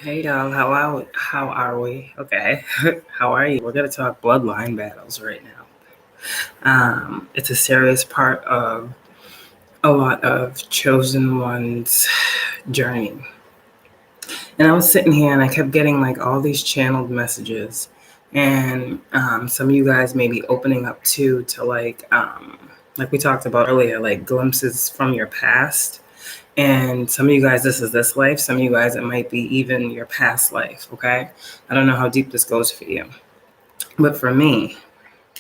Hey y'all, how are we? Okay, how are you? We're gonna talk bloodline battles right now. It's a serious part of a lot of chosen ones' journey. And I was sitting here and I kept getting like all these channeled messages, and some of you guys may be opening up to like we talked about earlier, like glimpses from your past. And some of you guys, this is this life. Some of you guys, it might be even your past life, okay? I don't know how deep this goes for you. But for me,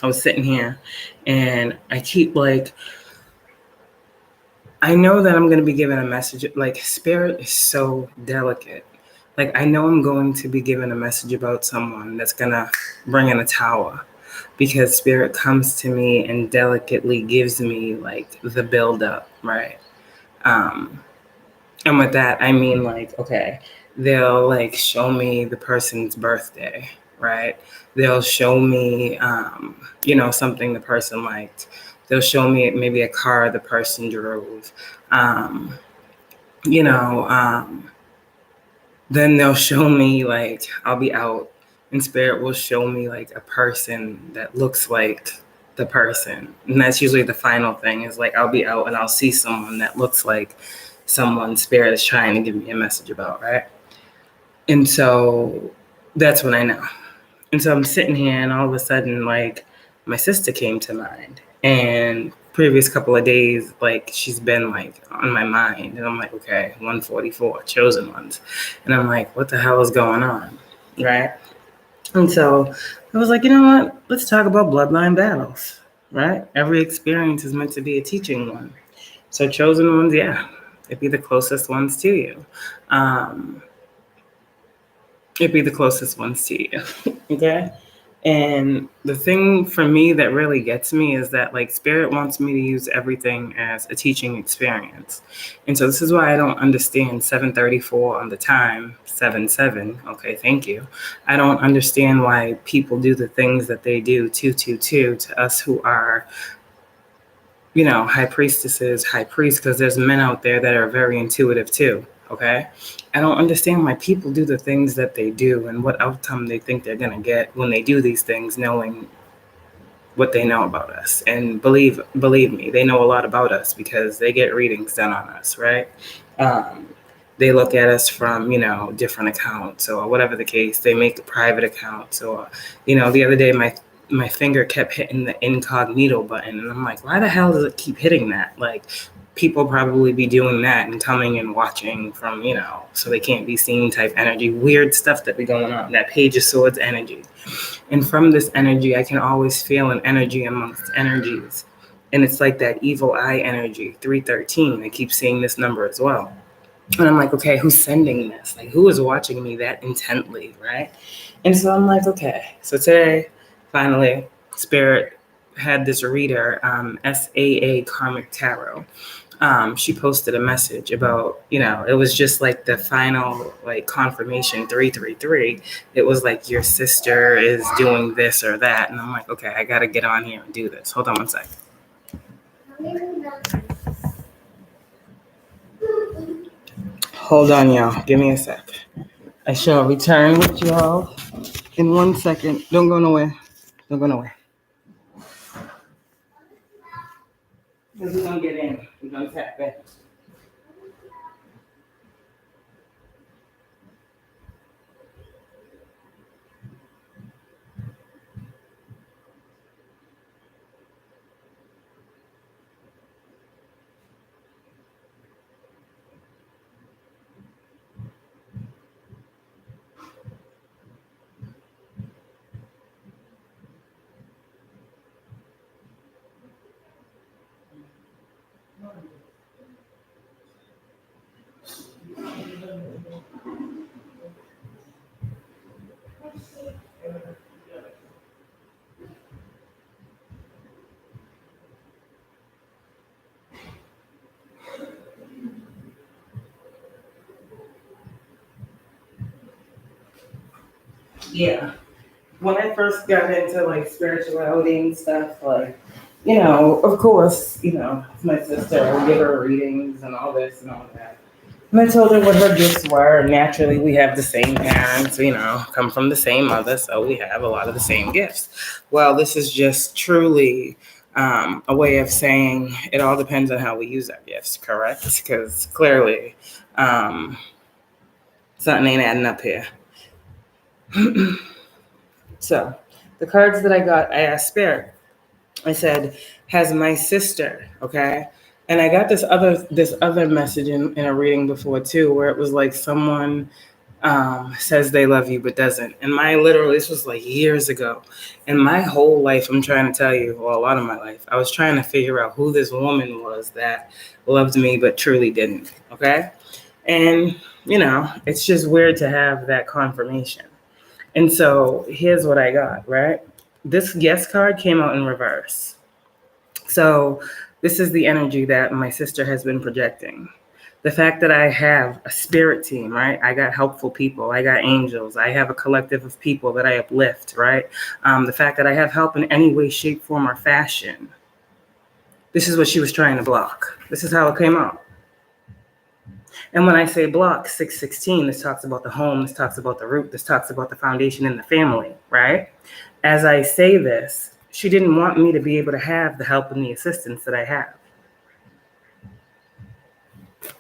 I was sitting here and I keep like, I know that I'm going to be given a message. Like, spirit is so delicate. Like, I know I'm going to be given a message about someone that's going to bring in a tower, because spirit comes to me and delicately gives me like the buildup, right? And with that, I mean, like, okay, they'll like show me the person's birthday, right? They'll show me, something the person liked. They'll show me maybe a car the person drove. Um, you know, um, then they'll show me like I'll be out and spirit will show me like a person that looks like the person. And that's usually the final thing, is like I'll be out and I'll see someone that looks like someone spirit is trying to give me a message about, right? And so that's when I know. And so I'm sitting here and all of a sudden, like, my sister came to mind. And previous couple of days, like, she's been like on my mind. And I'm like, okay, 144, chosen ones. And I'm like, what the hell is going on? Right? And so I was like, you know what? Let's talk about bloodline battles. Right? Every experience is meant to be a teaching one. So chosen ones, yeah, it'd be the closest ones to you. It'd be the closest ones to you. Okay? And the thing for me that really gets me is that like spirit wants me to use everything as a teaching experience. And so this is why I don't understand 734 on the time, 77. Okay, thank you. I don't understand why people do the things that they do, 222, to us who are, high priestesses, high priests, because there's men out there that are very intuitive too. Okay, I don't understand why people do the things that they do and what outcome they think they're gonna get when they do these things, knowing what they know about us. And believe me, they know a lot about us because they get readings done on us, right? They look at us from different accounts or whatever the case. They make private accounts, or the other day my finger kept hitting the incognito button, and I'm like, why the hell does it keep hitting that? Like, people probably be doing that and coming and watching from, so they can't be seen type energy, weird stuff that be going on, that Page of Swords energy. And from this energy, I can always feel an energy amongst energies. And it's like that evil eye energy, 313. I keep seeing this number as well. And I'm like, okay, who's sending this? Like, who is watching me that intently, right? And so I'm like, okay. So today, finally, Spirit had this reader, SAA Karmic Tarot. She posted a message about, it was just like the final like confirmation, 333. It was like, your sister is doing this or that. And I'm like, okay, I got to get on here and do this. Hold on one sec. Hold on, y'all. Give me a sec. I shall return with y'all in 1 second. Don't go nowhere. Don't go nowhere. Because we're going to get in. We're going to tap in. Yeah. When I first got into like spirituality and stuff, like, of course, my sister, I would give her readings and all this and all that. And I told her what her gifts were. Naturally, we have the same parents, come from the same mother, so we have a lot of the same gifts. Well, this is just truly a way of saying it all depends on how we use our gifts, correct? Because clearly, something ain't adding up here. So, the cards that I got, I asked Spirit. I said, has my sister, okay? And I got this other message in a reading before too, where it was like someone says they love you but doesn't. And this was like years ago. And my whole life, I'm trying to tell you, well, a lot of my life, I was trying to figure out who this woman was that loved me but truly didn't, okay? And, it's just weird to have that confirmation. And so here's what I got, right? This yes card came out in reverse. So this is the energy that my sister has been projecting. The fact that I have a spirit team, right? I got helpful people. I got angels. I have a collective of people that I uplift, right? The fact that I have help in any way, shape, form, or fashion. This is what she was trying to block. This is how it came out. And when I say block 616, this talks about the home, this talks about the root, this talks about the foundation in the family, right? As I say this, she didn't want me to be able to have the help and the assistance that I have.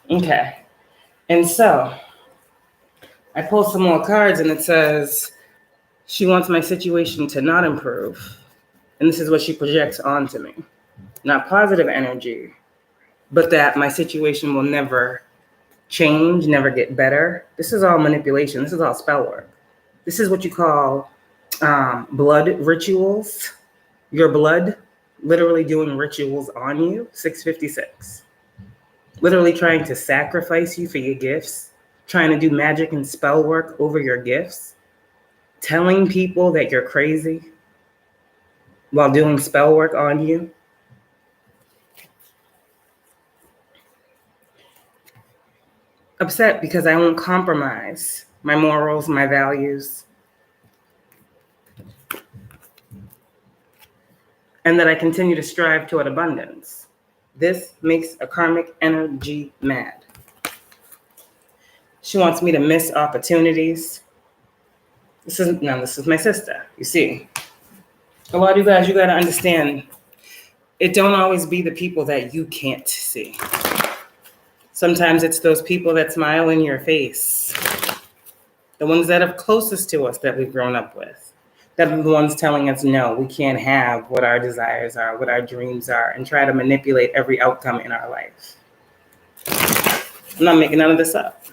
Okay. And so I pulled some more cards and it says, she wants my situation to not improve. And this is what she projects onto me. Not positive energy, but that my situation will never change, never get better. This is all manipulation. This is all spell work. This is what you call blood rituals. Your blood literally doing rituals on you. 656. Literally trying to sacrifice you for your gifts. Trying to do magic and spell work over your gifts. Telling people that you're crazy while doing spell work on you. Upset because I won't compromise my morals, my values, and that I continue to strive toward abundance. This makes a karmic energy mad. She wants me to miss opportunities. This is my sister, you see. A lot of you guys, you got to understand, it don't always be the people that you can't see. Sometimes it's those people that smile in your face. The ones that are closest to us that we've grown up with. That are the ones telling us, no, we can't have what our desires are, what our dreams are, and try to manipulate every outcome in our life. I'm not making none of this up.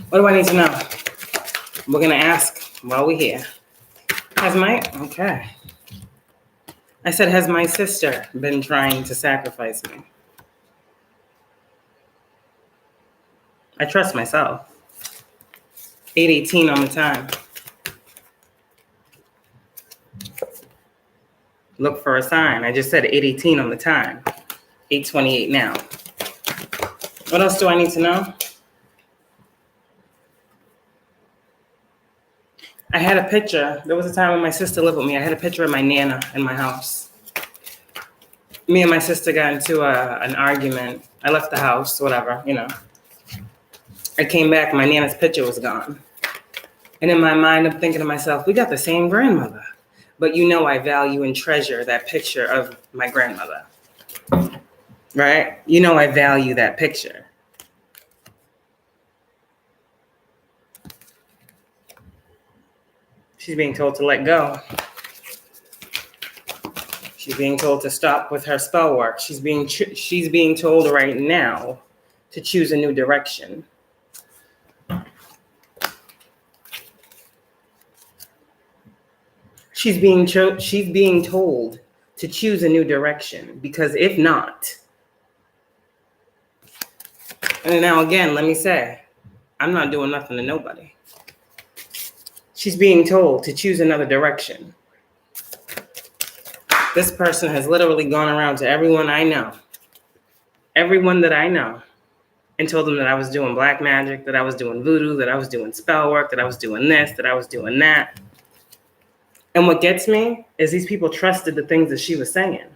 What do I need to know? We're going to ask while we're here. Okay. I said, has my sister been trying to sacrifice me? I trust myself. 818 on the time. Look for a sign. I just said 818 on the time. 828 now. What else do I need to know? I had a picture. There was a time when my sister lived with me. I had a picture of my Nana in my house. Me and my sister got into an argument. I left the house, whatever, I came back, my Nana's picture was gone. And in my mind, I'm thinking to myself, we got the same grandmother. But I value and treasure that picture of my grandmother. Right? I value that picture. She's being told to let go. She's being told to stop with her spell work. She's being told right now to choose a new direction. She's being told to choose a new direction, because if not, and now again, let me say, I'm not doing nothing to nobody. She's being told to choose another direction. This person has literally gone around to everyone I know, everyone that I know, and told them that I was doing black magic, that I was doing voodoo, that I was doing spell work, that I was doing this, that I was doing that. And what gets me is these people trusted the things that she was saying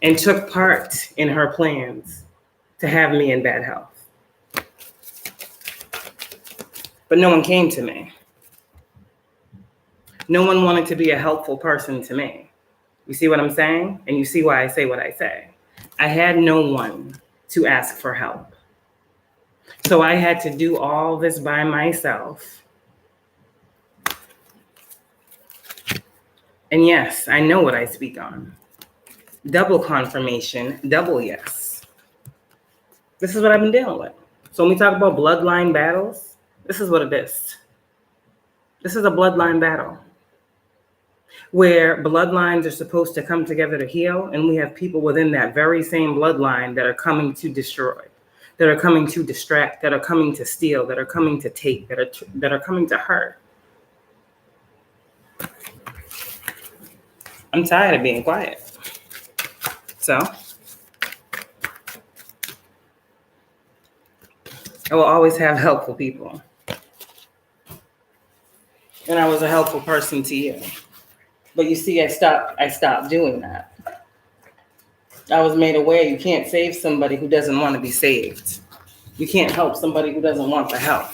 and took part in her plans to have me in bad health. But no one came to me. No one wanted to be a helpful person to me. You see what I'm saying? And you see why I say what I say. I had no one to ask for help. So I had to do all this by myself. And yes, I know what I speak on. Double confirmation, double yes. This is what I've been dealing with. So when we talk about bloodline battles, this is what it is. This is a bloodline battle where bloodlines are supposed to come together to heal, and we have people within that very same bloodline that are coming to destroy, that are coming to distract, that are coming to steal, that are coming to take, that are coming to hurt. I'm tired of being quiet. So I will always have helpful people. And I was a helpful person to you. But you see, I stopped doing that. I was made aware you can't save somebody who doesn't want to be saved. You can't help somebody who doesn't want the help.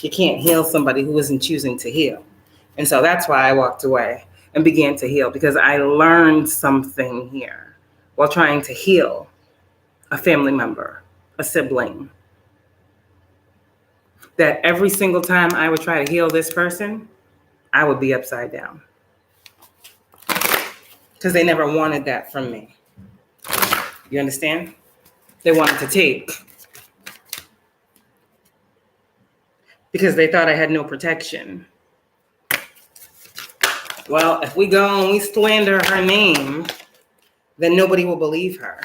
You can't heal somebody who isn't choosing to heal. And so that's why I walked away and began to heal, because I learned something here while trying to heal a family member, a sibling. That every single time I would try to heal this person, I would be upside down. Because they never wanted that from me. You understand? They wanted to take. Because they thought I had no protection. Well, if we go and we slander her name, then nobody will believe her.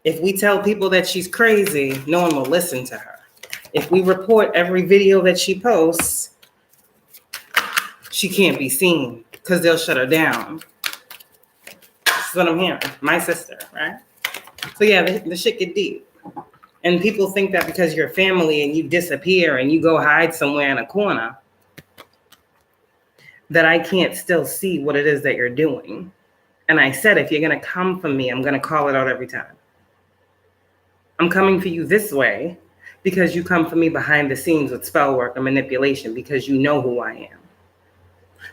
If we tell people that she's crazy, no one will listen to her. If we report every video that she posts, she can't be seen because they'll shut her down. This is what I'm hearing. My sister, right? So yeah, the shit get deep. And people think that because you're family and you disappear and you go hide somewhere in a corner, that I can't still see what it is that you're doing. And I said, if you're going to come for me, I'm going to call it out every time. I'm coming for you this way because you come for me behind the scenes with spell work and manipulation, because you know who I am.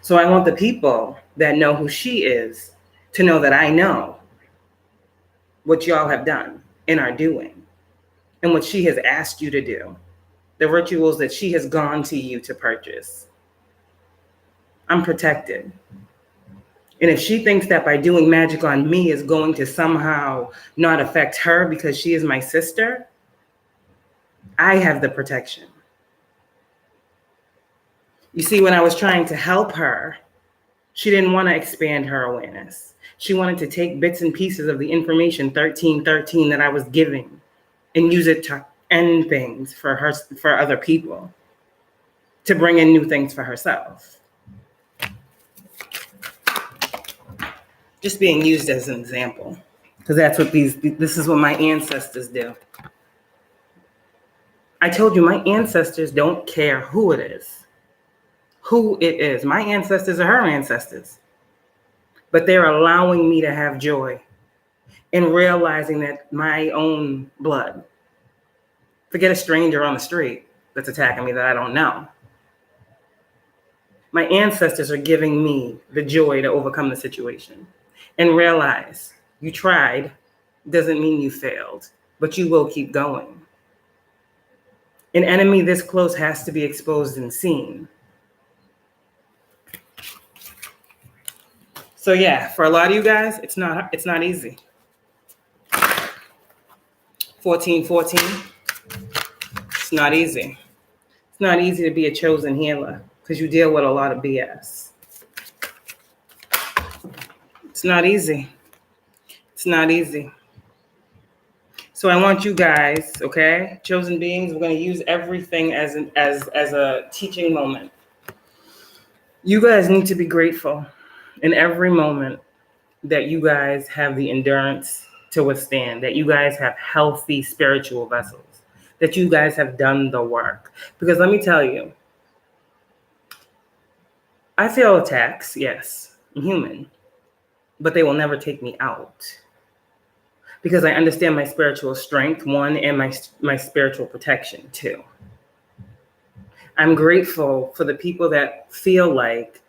So I want the people that know who she is to know that I know what y'all have done and are doing, and what she has asked you to do, the rituals that she has gone to you to purchase. I'm protected. And if she thinks that by doing magic on me is going to somehow not affect her because she is my sister, I have the protection. You see, when I was trying to help her, she didn't want to expand her awareness. She wanted to take bits and pieces of the information 1313 that I was giving and use it to end things for her, for other people, to bring in new things for herself. Just being used as an example, because that's what this is what my ancestors do. I told you my ancestors don't care who it is. Who it is. My ancestors are her ancestors. But they're allowing me to have joy in realizing that my own blood, forget a stranger on the street that's attacking me that I don't know. My ancestors are giving me the joy to overcome the situation and realize you tried doesn't mean you failed, but you will keep going. An enemy this close has to be exposed and seen. So yeah, for a lot of you guys, it's not easy. 1414, it's not easy. It's not easy to be a chosen healer because you deal with a lot of BS. It's not easy. It's not easy. So I want you guys, okay, chosen beings, we're going to use everything as a teaching moment. You guys need to be grateful in every moment that you guys have the endurance to withstand, that you guys have healthy spiritual vessels, that you guys have done the work. Because let me tell you, I feel attacks, yes, I'm human, but they will never take me out. because I understand my spiritual strength, one, and my spiritual protection, two. I'm grateful for the people that feel like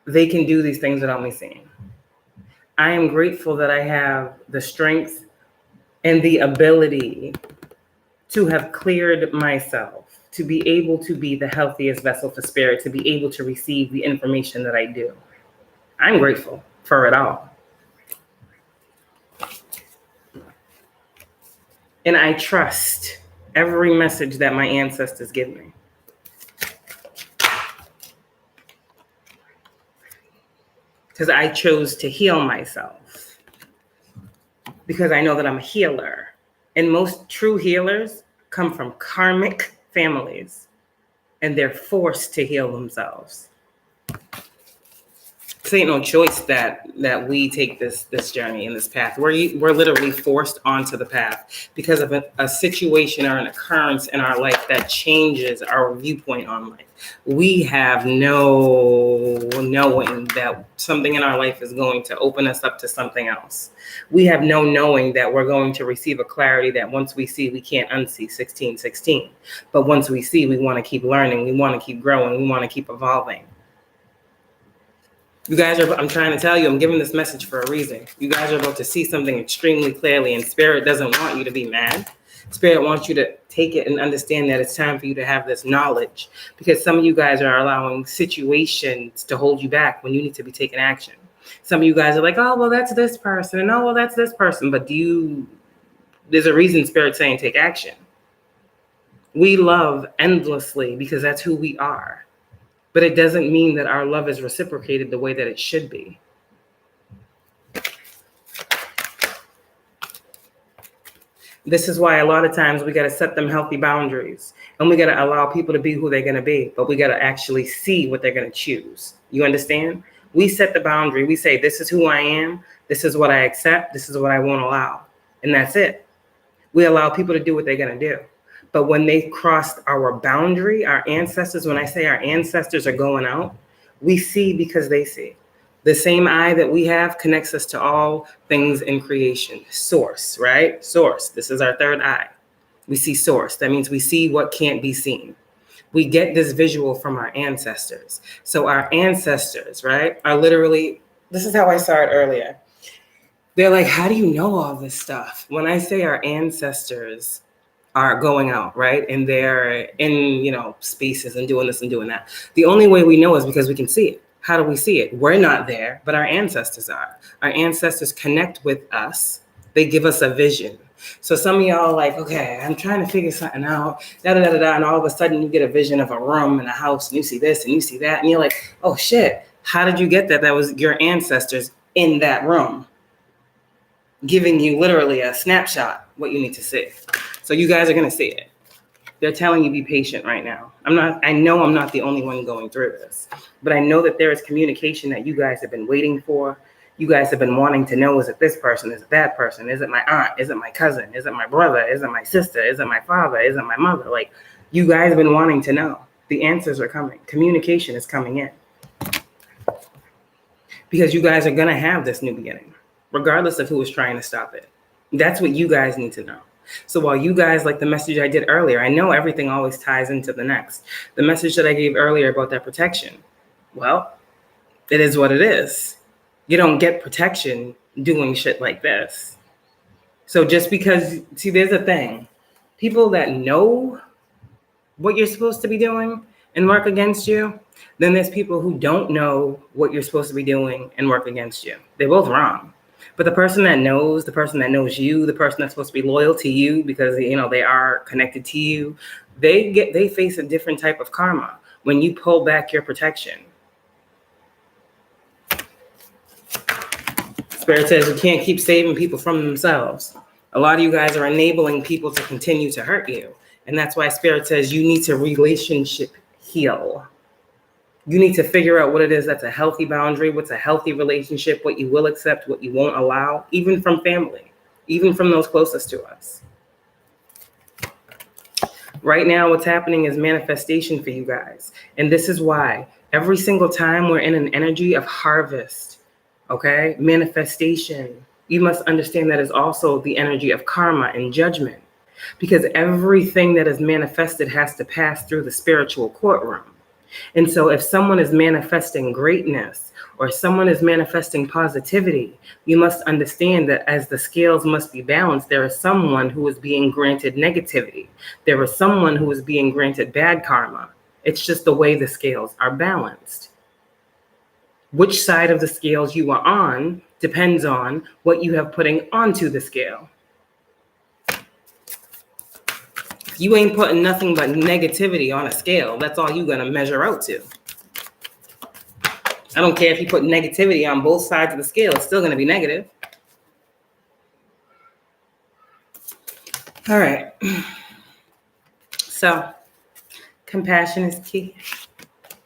they can do these things without me seeing. I am grateful that I have the strength and the ability to have cleared myself, to be able to be the healthiest vessel for spirit, to be able to receive the information that I do. I'm grateful for it all. And I trust every message that my ancestors give me. Because I chose to heal myself. Because I know that I'm a healer. And most true healers come from karmic families. And they're forced to heal themselves. This ain't no choice that we take this journey and this path. We're literally forced onto the path because of a situation or an occurrence in our life that changes our viewpoint on life. We have no knowing that something in our life is going to open us up to something else. We have no knowing that we're going to receive a clarity that once we see, we can't unsee 1616. But once we see, we want to keep learning. We want to keep growing. We want to keep evolving. You guys I'm trying to tell you, I'm giving this message for a reason. You guys are about to see something extremely clearly, and Spirit doesn't want you to be mad. Spirit wants you to take it and understand that it's time for you to have this knowledge, because some of you guys are allowing situations to hold you back when you need to be taking action. Some of you guys are like, oh, well, that's this person, and oh, well, that's this person. But there's a reason Spirit's saying take action. We love endlessly because that's who we are. But it doesn't mean that our love is reciprocated the way that it should be. This is why a lot of times we got to set them healthy boundaries, and we got to allow people to be who they're going to be, but we got to actually see what they're going to choose. You understand? We set the boundary. We say, this is who I am. This is what I accept. This is what I won't allow. And that's it. We allow people to do what they're going to do. But when they crossed our boundary, our ancestors, when I say our ancestors are going out, we see because they see. The same eye that we have connects us to all things in creation. Source, right? Source. This is our third eye. We see source. That means we see what can't be seen. We get this visual from our ancestors. So our ancestors, right, are literally, this is how I saw it earlier. They're like, how do you know all this stuff? When I say our ancestors are going out, right? And they're in, spaces and doing this and doing that. The only way we know is because we can see it. How do we see it? We're not there, but our ancestors are. Our ancestors connect with us. They give us a vision. So some of y'all are like, okay, I'm trying to figure something out, and all of a sudden you get a vision of a room and a house, and you see this and you see that, and you're like, oh shit, how did you get that? That was your ancestors in that room, giving you literally a snapshot what you need to see. So you guys are going to see it. They're telling you be patient right now. I know I'm not the only one going through this, but I know that there is communication that you guys have been waiting for. You guys have been wanting to know, is it this person? Is it that person? Is it my aunt? Is it my cousin? Is it my brother? Is it my sister? Is it my father? Is it my mother? Like, you guys have been wanting to know. The answers are coming. Communication is coming in. Because you guys are going to have this new beginning, regardless of who is trying to stop it. That's what you guys need to know. So while you guys, like the message I did earlier, I know everything always ties into the next. The message that I gave earlier about that protection, well, it is what it is. You don't get protection doing shit like this. So just because, see, there's a thing. People that know what you're supposed to be doing and work against you, then there's people who don't know what you're supposed to be doing and work against you. They're both wrong. But the person that knows you, the person that's supposed to be loyal to you because, they are connected to you, they face a different type of karma when you pull back your protection. Spirit says you can't keep saving people from themselves. A lot of you guys are enabling people to continue to hurt you. And that's why Spirit says you need to relationship heal. You need to figure out what it is that's a healthy boundary, what's a healthy relationship, what you will accept, what you won't allow, even from family, even from those closest to us. Right now, what's happening is manifestation for you guys. And this is why every single time we're in an energy of harvest, okay, manifestation, You must understand that is also the energy of karma and judgment, because everything that is manifested has to pass through the spiritual courtroom. And so if someone is manifesting greatness or someone is manifesting positivity, you must understand that as the scales must be balanced, there is someone who is being granted negativity. There is someone who is being granted bad karma. It's just the way the scales are balanced. Which side of the scales you are on depends on what you have putting onto the scale. You ain't putting nothing but negativity on a scale. That's all you're going to measure out to. I don't care if you put negativity on both sides of the scale. It's still going to be negative. All right. So, compassion is key.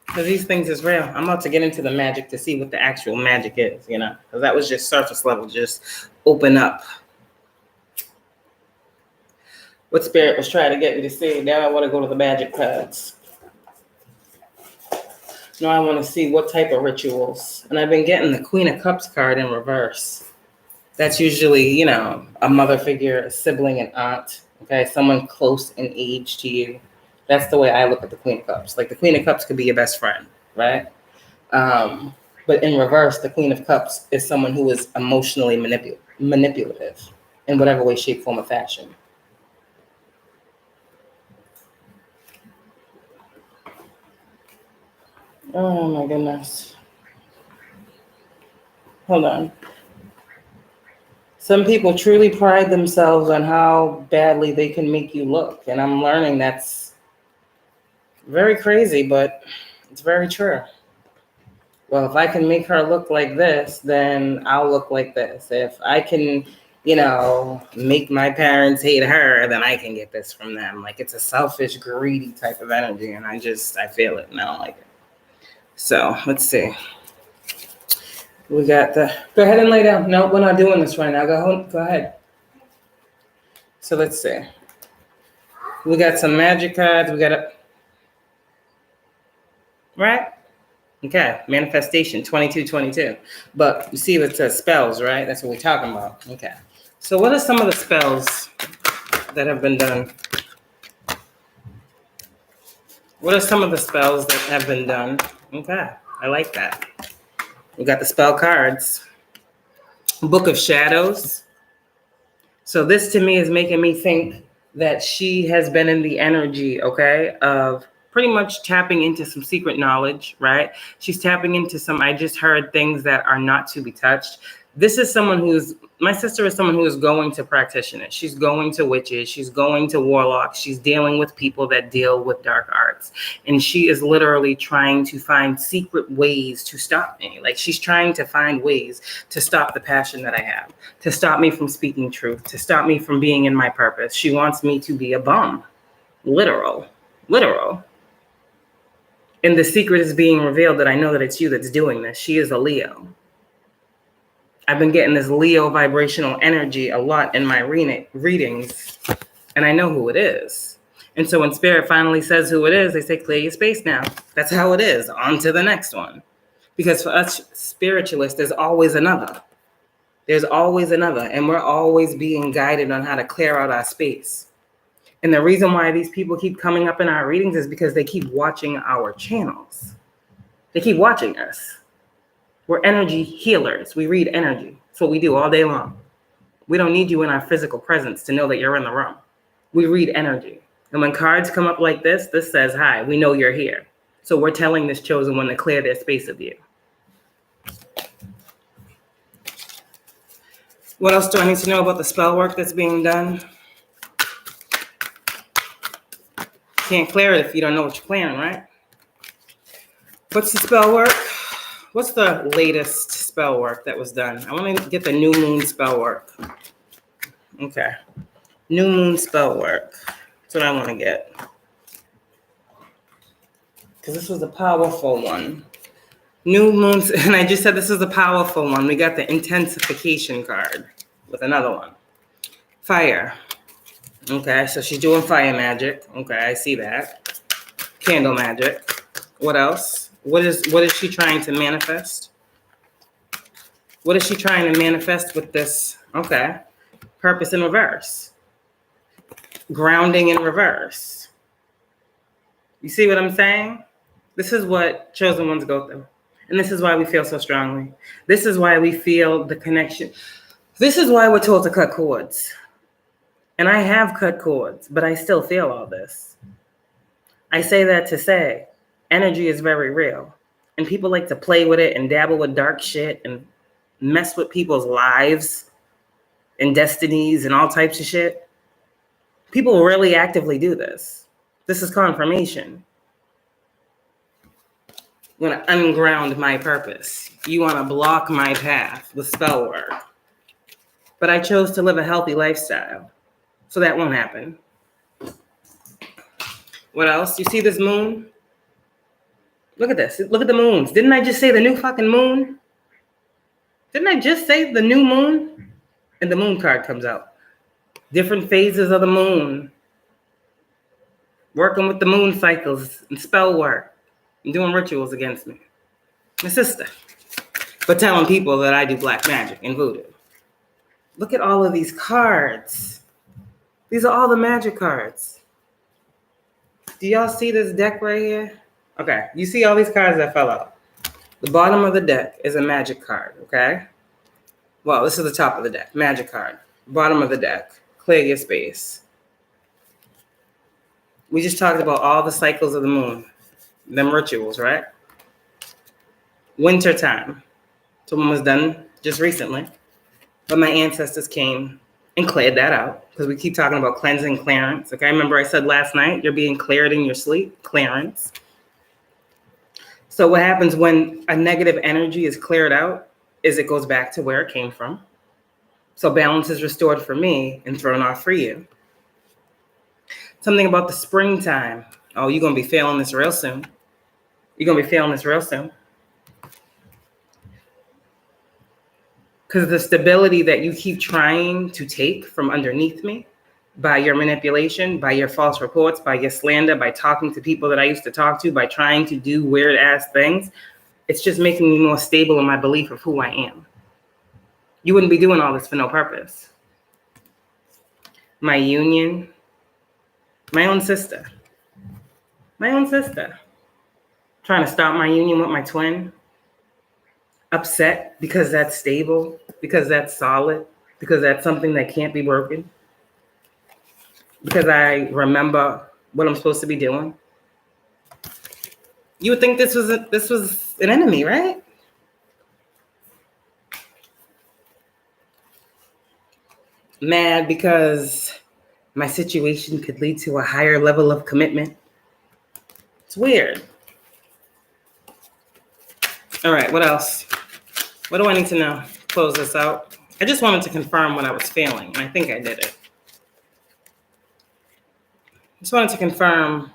Because these things is real. I'm about to get into the magic to see what the actual magic is, you know. Because that was just surface level. Just open up. What spirit was trying to get me to see. Now I want to go to the magic cards. Now I want to see what type of rituals. And I've been getting the Queen of Cups card in reverse. That's usually, you know, a mother figure, a sibling, an aunt. Okay, someone close in age to you. That's the way I look at the Queen of Cups. Like the Queen of Cups could be your best friend, right? But in reverse, the Queen of Cups is someone who is emotionally manipulative in whatever way, shape, form, or fashion. Oh my goodness. Hold on. Some people truly pride themselves on how badly they can make you look. And I'm learning that's very crazy, but it's very true. Well, if I can make her look like this, then I'll look like this. If I can, you know, make my parents hate her, then I can get this from them. Like it's a selfish, greedy type of energy. And I feel it and I don't like it. So let's see. We got go ahead and lay down. No, we're not doing this right now. Go ahead. So let's see. We got some magic cards. We got right? Okay, manifestation 2222. But you see it says spells, right? That's what we're talking about. Okay. So what are some of the spells that have been done? What are some of the spells that have been done? Okay, I like that. We got the spell cards. Book of Shadows. So this to me is making me think that she has been in the energy, okay, of pretty much tapping into some secret knowledge, right? She's tapping into some, I just heard things that are not to be touched. This is someone my sister is someone who is going to practitioners. She's going to witches. She's going to warlocks. She's dealing with people that deal with dark arts. And she is literally trying to find secret ways to stop me. Like she's trying to find ways to stop the passion that I have, to stop me from speaking truth, to stop me from being in my purpose. She wants me to be a bum. Literal. And the secret is being revealed that I know that it's you that's doing this. She is a Leo. I've been getting this Leo vibrational energy a lot in my readings, and I know who it is. And so when Spirit finally says who it is, they say, clear your space now. That's how it is. On to the next one. Because for us spiritualists, there's always another. There's always another, and we're always being guided on how to clear out our space. And the reason why these people keep coming up in our readings is because they keep watching our channels. They keep watching us. We're energy healers. We read energy. That's what we do all day long. We don't need you in our physical presence to know that you're in the room. We read energy. And when cards come up like this says, hi, we know you're here. So we're telling this chosen one to clear their space of you. What else do I need to know about the spell work that's being done? Can't clear it if you don't know what you're planning, right? What's the spell work? What's the latest spell work that was done? I want to get the new moon spell work. Okay. New moon spell work. That's what I want to get. Because this was a powerful one. New moons, and I just said this is a powerful one. We got the intensification card with another one. Fire. Okay, so she's doing fire magic. Okay, I see that. Candle magic. What else? What is she trying to manifest? What is she trying to manifest with this? Okay. Purpose in reverse. Grounding in reverse. You see what I'm saying? This is what chosen ones go through. And this is why we feel so strongly. This is why we feel the connection. This is why we're told to cut cords. And I have cut cords, but I still feel all this. I say that to say energy is very real. And people like to play with it and dabble with dark shit and mess with people's lives and destinies and all types of shit. People really actively do this. This is confirmation. You want to unground my purpose. You want to block my path with spell work. But I chose to live a healthy lifestyle. So that won't happen. What else? You see this moon? Look at this. Look at the moons. Didn't I just say the new fucking moon? Didn't I just say the new moon? And the moon card comes out. Different phases of the moon. Working with the moon cycles and spell work. And doing rituals against me. My sister. But telling people that I do black magic and voodoo. Look at all of these cards. These are all the magic cards. Do y'all see this deck right here? Okay, you see all these cards that fell out. The bottom of the deck is a magic card, okay? Well, this is the top of the deck, magic card. Bottom of the deck, clear your space. We just talked about all the cycles of the moon, them rituals, right? Winter time. Someone was done just recently, but my ancestors came and cleared that out because we keep talking about cleansing, clearance. Okay, remember I said last night, you're being cleared in your sleep, clearance. So what happens when a negative energy is cleared out is it goes back to where it came from. So balance is restored for me and thrown off for you. Something about the springtime. Oh, you're going to be feeling this real soon. You're going to be feeling this real soon. Because the stability that you keep trying to take from underneath me by your manipulation, by your false reports, by your slander, by talking to people that I used to talk to, by trying to do weird ass things, it's just making me more stable in my belief of who I am. You wouldn't be doing all this for no purpose. My union, my own sister, trying to stop my union with my twin. Upset because that's stable, because that's solid, because that's something that can't be broken. Because I remember what I'm supposed to be doing. You would think this was an enemy, right? Mad because my situation could lead to a higher level of commitment. It's weird. All right, what else? What do I need to know? Close this out. I just wanted to confirm what I was feeling, and I think I did it. Just wanted to confirm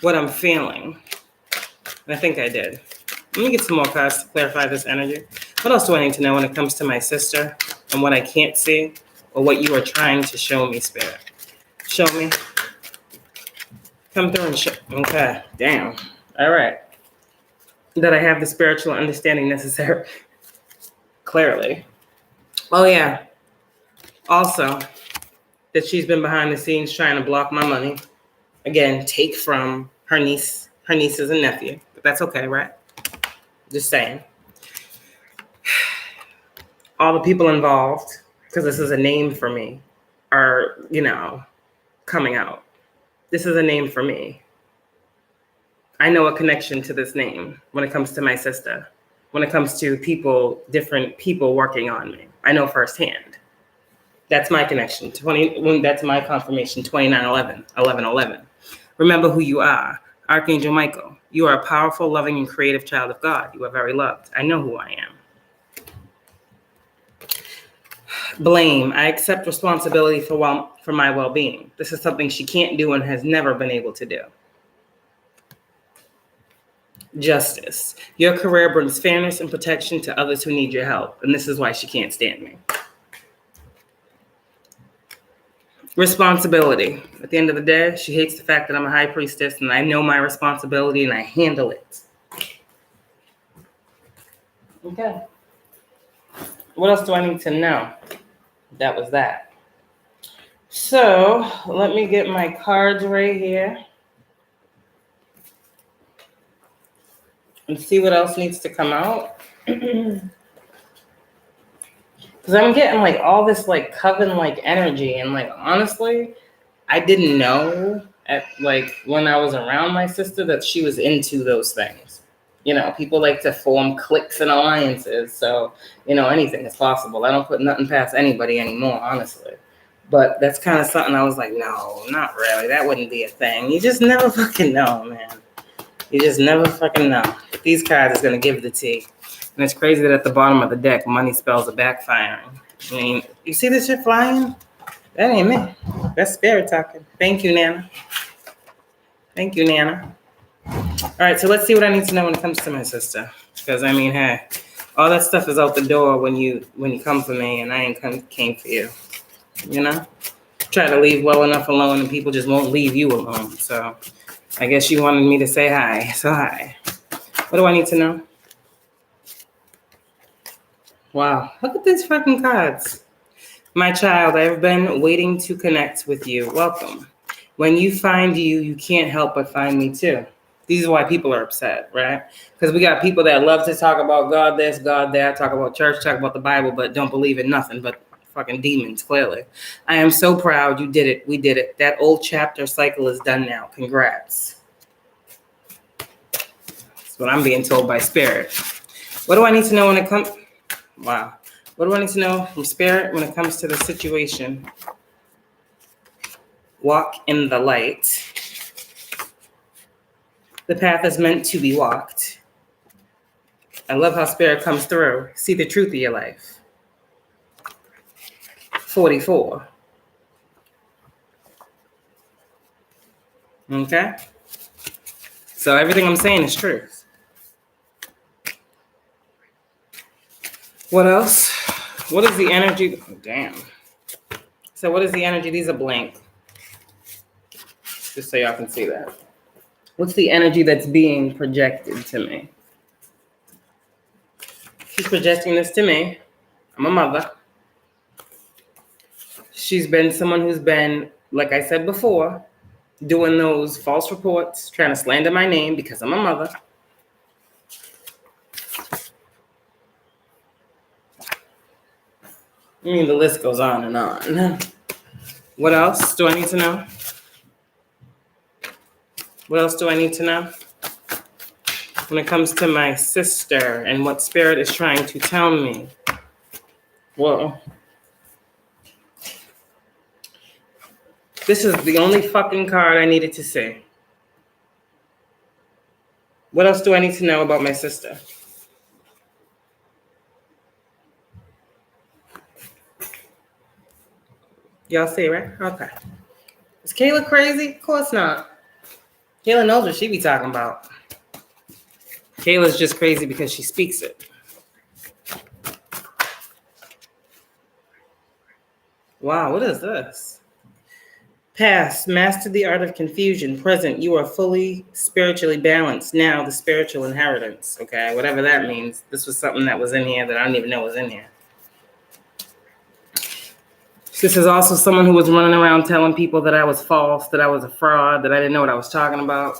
what I'm feeling, and I think I did. Let me get some more cards to clarify this energy. What else do I need to know when it comes to my sister and what I can't see, or what you are trying to show me, Spirit? Show me. Come through and show. Okay, damn. All right. That I have the spiritual understanding necessary. Clearly. Oh, yeah. Also, that she's been behind the scenes trying to block my money. Again, take from her nieces and nephew. But that's okay, right? Just saying. All the people involved, because this is a name for me, are, coming out. This is a name for me. I know a connection to this name when it comes to my sister. When it comes to people, different people working on me. I know firsthand. That's my connection. That's my confirmation, 2911, 1111. Remember who you are. Archangel Michael. You are a powerful, loving, and creative child of God. You are very loved. I know who I am. Blame. I accept responsibility for my well-being. This is something she can't do and has never been able to do. Justice. Your career brings fairness and protection to others who need your help, and this is why she can't stand me. Responsibility. At the end of the day, she hates the fact that I'm a high priestess, and I know my responsibility, and I handle it. Okay. What else do I need to know? That was that. So let me get my cards right here and see what else needs to come out. Because I'm getting like all this like coven like energy, and like honestly, I didn't know at like when I was around my sister that she was into those things. You know, people like to form cliques and alliances, so you know anything is possible. I don't put nothing past anybody anymore, honestly. But that's kind of something I was like, no, not really. That wouldn't be a thing. You just never fucking know, man. You just never fucking know. These cards is gonna give the tea. And it's crazy that at the bottom of the deck, money spells are backfiring. I mean, you see this shit flying? That ain't me. That's spirit talking. Thank you, Nana. Thank you, Nana. All right, so let's see what I need to know when it comes to my sister. Because I mean, hey, all that stuff is out the door when you come for me, and I ain't came for you. You know, try to leave well enough alone, and people just won't leave you alone. So I guess you wanted me to say hi. So hi. What do I need to know? Wow, look at these fucking cards. My child, I've been waiting to connect with you. Welcome. When you find you, you can't help but find me too. These are why people are upset, right? Because we got people that love to talk about God this, God that, talk about church, talk about the Bible, but don't believe in nothing but fucking demons, clearly. I am so proud you did it. We did it. That old chapter cycle is done now. Congrats. That's what I'm being told by Spirit. What do I need to know when it comes? Wow. What do I need to know from Spirit when it comes to the situation? Walk in the light. The path is meant to be walked. I love how Spirit comes through. See the truth of your life. 44. Okay? So everything I'm saying is truth. What else? What is the energy? Oh, damn. So what is the energy? These are blank. Just so y'all can see that. What's the energy that's being projected to me? She's projecting this to me. I'm a mother. She's been someone who's been, like I said before, doing those false reports, trying to slander my name because I'm a mother. I mean, the list goes on and on. What else do I need to know? What else do I need to know? When it comes to my sister and what Spirit is trying to tell me. Well, this is the only fucking card I needed to see. What else do I need to know about my sister? Y'all see, right? Okay. Is Kayla crazy? Of course not. Kayla knows what she be talking about. Kayla's just crazy because she speaks it. Wow, what is this? Past, master the art of confusion. Present, you are fully spiritually balanced. Now, the spiritual inheritance. Okay, whatever that means. This was something that was in here that I didn't even know was in here. This is also someone who was running around telling people that I was false, that I was a fraud, that I didn't know what I was talking about.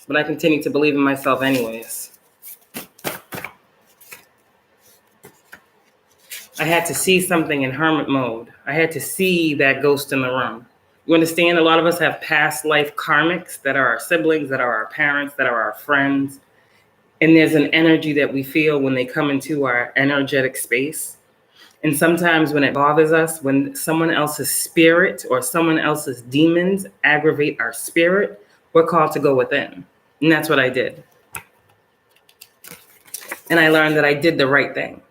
But I continue to believe in myself anyways. I had to see something in hermit mode. I had to see that ghost in the room. You understand? A lot of us have past life karmics that are our siblings, that are our parents, that are our friends. And there's an energy that we feel when they come into our energetic space. And sometimes when it bothers us, when someone else's spirit or someone else's demons aggravate our spirit, we're called to go within. And that's what I did. And I learned that I did the right thing.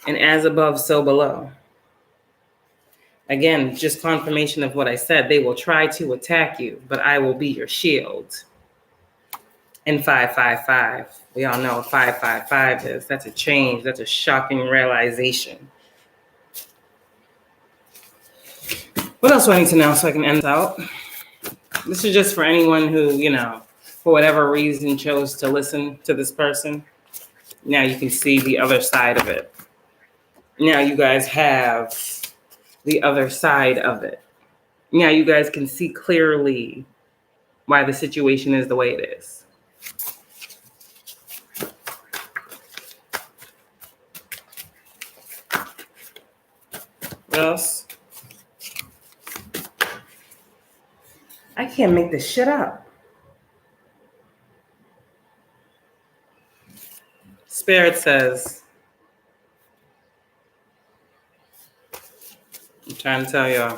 And as above, so below. Again, just confirmation of what I said. They will try to attack you, but I will be your shield. And 555. We all know what 555 is. That's a change. That's a shocking realization. What else do I need to know so I can end out? This is just for anyone who, for whatever reason chose to listen to this person. Now you can see the other side of it. Now you guys have the other side of it. Now you guys can see clearly why the situation is the way it is. What else? I can't make this shit up. Spirit says, I'm trying to tell y'all,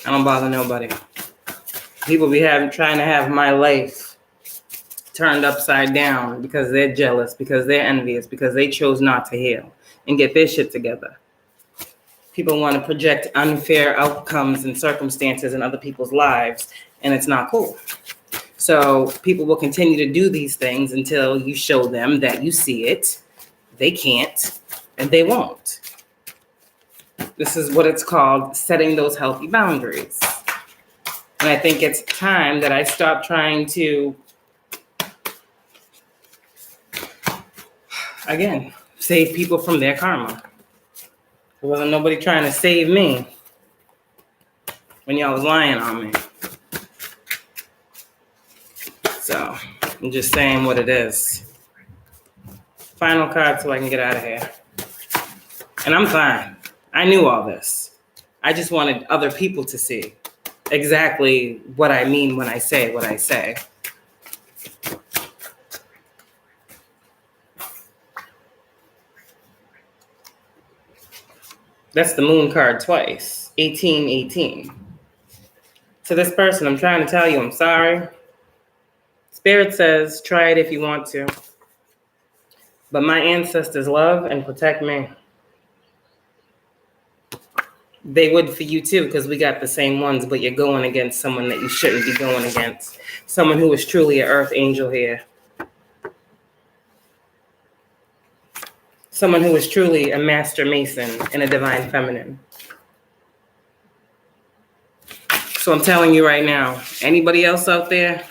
I don't bother nobody. People be trying to have my life turned upside down because they're jealous, because they're envious, because they chose not to heal and get their shit together. People want to project unfair outcomes and circumstances in other people's lives, and it's not cool. So people will continue to do these things until you show them that you see it, they can't, and they won't. This is what it's called, setting those healthy boundaries. And I think it's time that I stop trying to, again, save people from their karma. There wasn't nobody trying to save me when y'all was lying on me. So I'm just saying what it is. Final card so I can get out of here. And I'm fine. I knew all this. I just wanted other people to see exactly what I mean when I say what I say. That's the moon card twice. 1818. To this person, I'm trying to tell you I'm sorry. Spirit says, try it if you want to. But my ancestors love and protect me. They would for you too, because we got the same ones, but you're going against someone that you shouldn't be going against. Someone who is truly an earth angel here. Someone who is truly a master mason and a divine feminine. So I'm telling you right now, anybody else out there,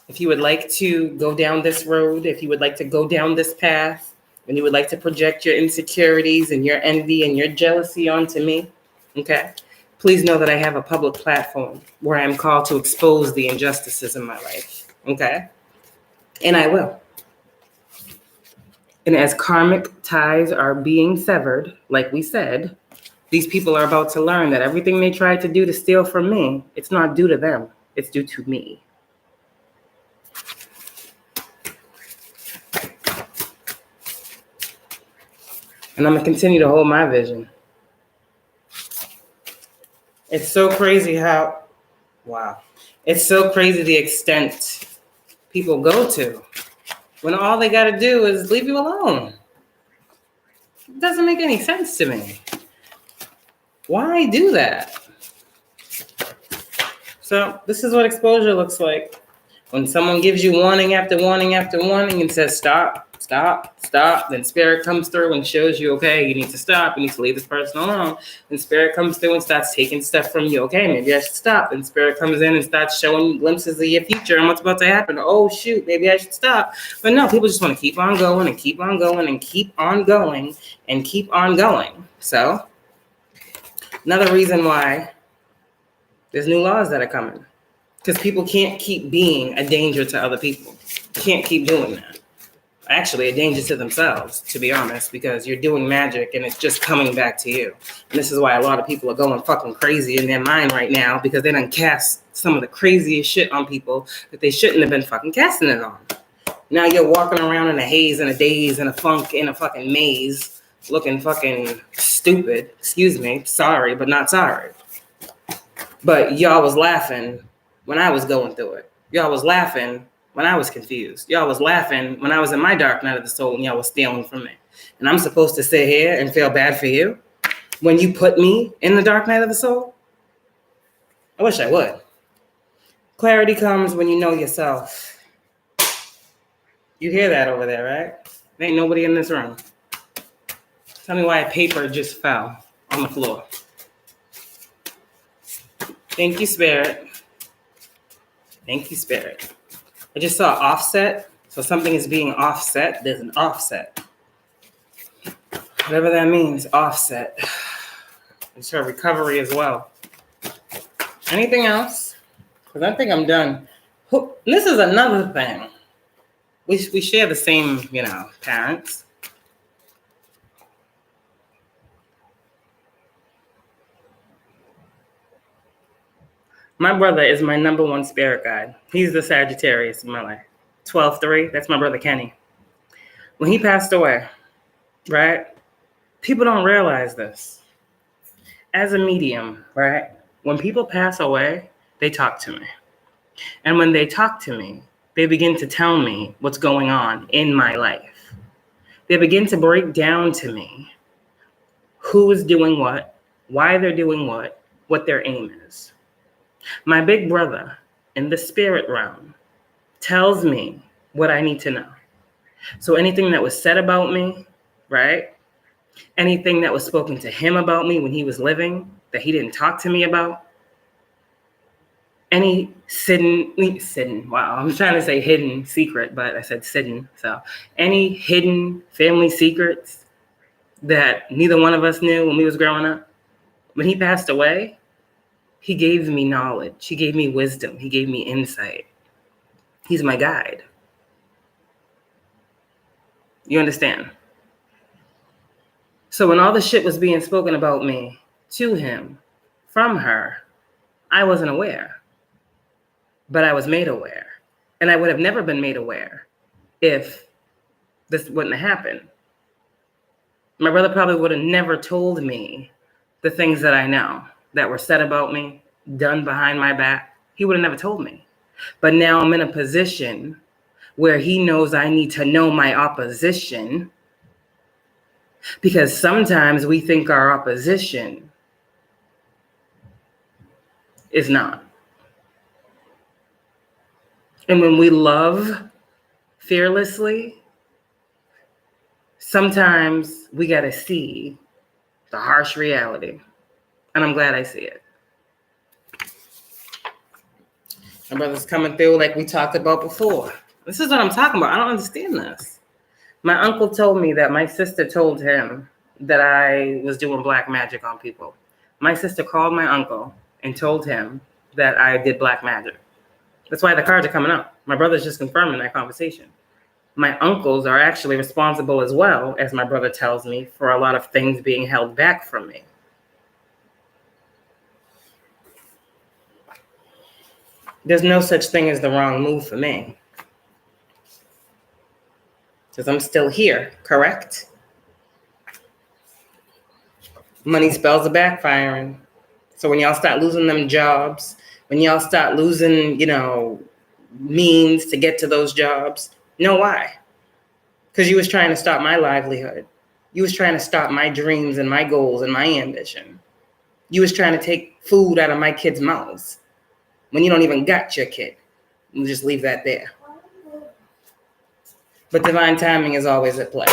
if you would like to go down this road, if you would like to go down this path, and you would like to project your insecurities and your envy and your jealousy onto me, okay, please know that I have a public platform where I'm called to expose the injustices in my life, okay? And I will. And as karmic ties are being severed, like we said, these people are about to learn that everything they tried to do to steal from me, it's not due to them, it's due to me. And I'm going to continue to hold my vision. It's so crazy how, wow. It's so crazy the extent people go to when all they got to do is leave you alone. It doesn't make any sense to me. Why do that? So this is what exposure looks like. When someone gives you warning after warning after warning and says, stop, stop, stop, then spirit comes through and shows you, okay, you need to stop, you need to leave this person alone. Then spirit comes through and starts taking stuff from you. Okay, maybe I should stop. And spirit comes in and starts showing you glimpses of your future and what's about to happen. Oh, shoot, maybe I should stop. But no, people just want to keep on going and keep on going and keep on going and keep on going. So another reason why there's new laws that are coming. Because people can't keep being a danger to other people. Can't keep doing that. Actually, a danger to themselves, to be honest, because you're doing magic and it's just coming back to you. And this is why a lot of people are going fucking crazy in their mind right now, because they done cast some of the craziest shit on people that they shouldn't have been fucking casting it on. Now you're walking around in a haze and a daze and a funk in a fucking maze, looking fucking stupid. Excuse me, sorry, but not sorry. But y'all was laughing when I was going through it. Y'all was laughing when I was confused. Y'all was laughing when I was in my dark night of the soul and y'all was stealing from me. And I'm supposed to sit here and feel bad for you when you put me in the dark night of the soul? I wish I would. Clarity comes when you know yourself. You hear that over there, right? There ain't nobody in this room. Tell me why a paper just fell on the floor. Thank you, Spirit. Thank you, Spirit. I just saw Offset So something is being offset. There's an offset. Whatever that means, offset. It's her recovery as well. Anything else? Because I think I'm done. This is another thing. We share the same, parents. My brother is my number one spirit guide. He's the Sagittarius in my life. 12-3, that's my brother Kenny. When he passed away, right? People don't realize this. As a medium, right? When people pass away, they talk to me. And when they talk to me, they begin to tell me what's going on in my life. They begin to break down to me who is doing what, why they're doing what their aim is. My big brother in the spirit realm tells me what I need to know. So anything that was said about me, right? Anything that was spoken to him about me when he was living that he didn't talk to me about. Any hidden, wow, I'm trying to say hidden secret, but I said hidden. So any hidden family secrets that neither one of us knew when we was growing up, when he passed away, he gave me knowledge. He gave me wisdom. He gave me insight. He's my guide. You understand? So when all the shit was being spoken about me to him, from her, I wasn't aware. But I was made aware. And I would have never been made aware if this wouldn't have happened. My brother probably would have never told me the things that I know that were said about me, done behind my back. He would have never told me. But now I'm in a position where he knows I need to know my opposition, because sometimes we think our opposition is not. And when we love fearlessly, sometimes we got to see the harsh reality. And I'm glad I see it. My brother's coming through like we talked about before. This is what I'm talking about. I don't understand this. My uncle told me that my sister told him that I was doing black magic on people. My sister called my uncle and told him that I did black magic. That's why the cards are coming up. My brother's just confirming that conversation. My uncles are actually responsible as well, as my brother tells me, for a lot of things being held back from me. There's no such thing as the wrong move for me. Because I'm still here, correct? Money spells are backfiring. So when y'all start losing them jobs, when y'all start losing, means to get to those jobs, know why? Because you was trying to stop my livelihood. You was trying to stop my dreams and my goals and my ambition. You was trying to take food out of my kids' mouths when you don't even got your kid. We'll just leave that there. But divine timing is always at play.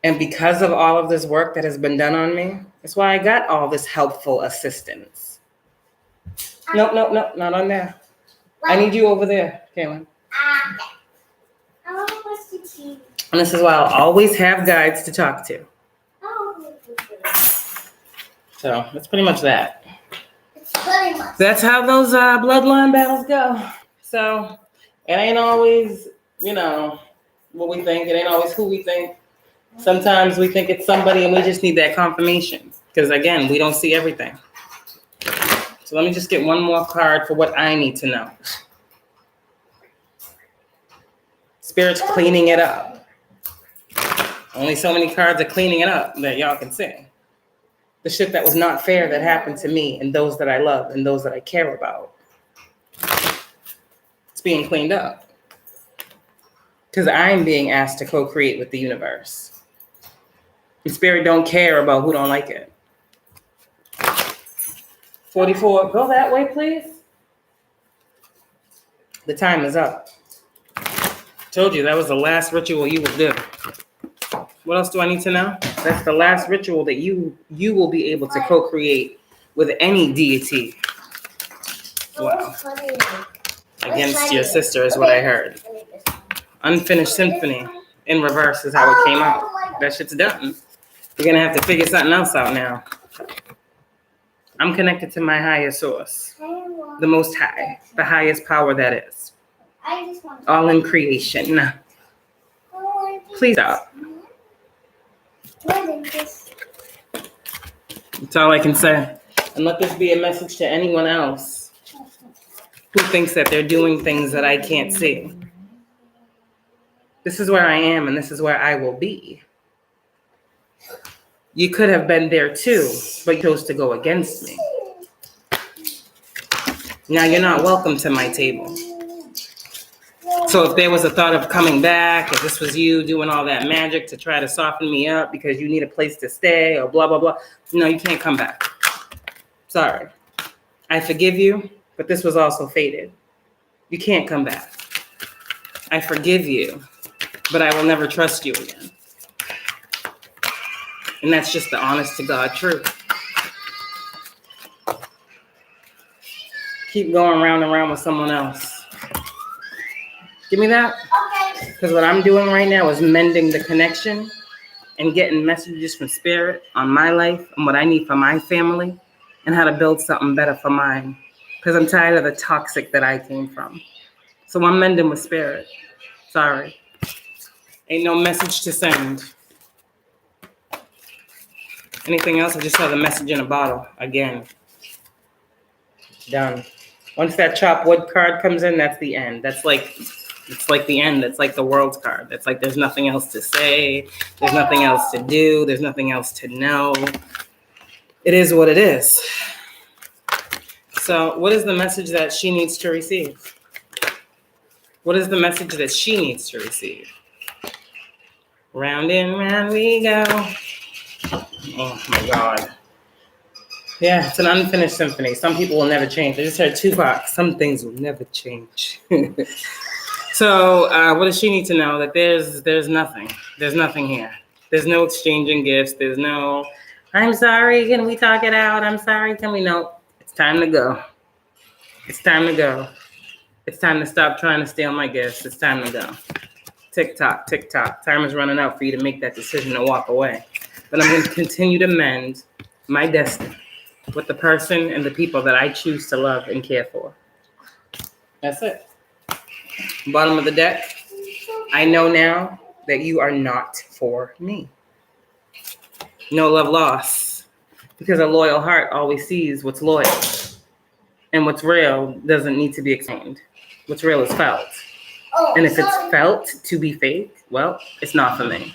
And because of all of this work that has been done on me, that's why I got all this helpful assistance. No, not on there. I need you over there, Kaylin. And this is why I'll always have guides to talk to. So that's pretty much that. That's how those bloodline battles go. So it ain't always, what we think. It ain't always who we think. Sometimes we think it's somebody and we just need that confirmation. Because again, we don't see everything. So let me just get one more card for what I need to know. Spirit's cleaning it up. Only so many cards are cleaning it up that y'all can see. The shit that was not fair that happened to me and those that I love and those that I care about. It's being cleaned up. Because I'm being asked to co-create with the universe. And Spirit don't care about who don't like it. 44, go that way, please. The time is up. Told you that was the last ritual you will do. What else do I need to know? That's the last ritual that you will be able to co-create with any deity. Wow. against your sister is what I heard. Unfinished symphony in reverse is how it came out. That shit's done. We're going to have to figure something else out now. I'm connected to my higher source, the Most High, the highest power that is. All in creation. Please stop. That's all I can say. And let this be a message to anyone else who thinks that they're doing things that I can't see. This is where I am, and this is where I will be. You could have been there too, but you chose to go against me. Now you're not welcome to my table. So if there was a thought of coming back, if this was you doing all that magic to try to soften me up because you need a place to stay or blah, blah, blah, no, you can't come back. Sorry. I forgive you, but this was also fated. You can't come back. I forgive you, but I will never trust you again. And that's just the honest to God truth. Keep going round and round with someone else. Give me that. Okay. Because what I'm doing right now is mending the connection and getting messages from Spirit on my life and what I need for my family and how to build something better for mine. Because I'm tired of the toxic that I came from. So I'm mending with Spirit. Sorry. Ain't no message to send. Anything else? I just saw the message in a bottle. Again. Done. Once that chop wood card comes in, that's the end. It's like the end. It's like the world's card. It's like there's nothing else to say. There's nothing else to do. There's nothing else to know. It is what it is. So what is the message that she needs to receive? What is the message that she needs to receive? Round and round we go. Oh my God. Yeah, it's an unfinished symphony. Some people will never change. I just heard Tupac. Some things will never change. So what does she need to know? That there's nothing. There's nothing here. There's no exchanging gifts. There's no, I'm sorry, can we talk it out? I'm sorry, can we? No. It's time to go. It's time to go. It's time to stop trying to steal my gifts. It's time to go. Tick tock, tick tock. Time is running out for you to make that decision to walk away. But I'm going to continue to mend my destiny with the person and the people that I choose to love and care for. That's it. Bottom of the deck. I know now that you are not for me. No love lost. Because a loyal heart always sees what's loyal. And what's real doesn't need to be explained. What's real is felt. And if it's felt to be fake, well, it's not for me.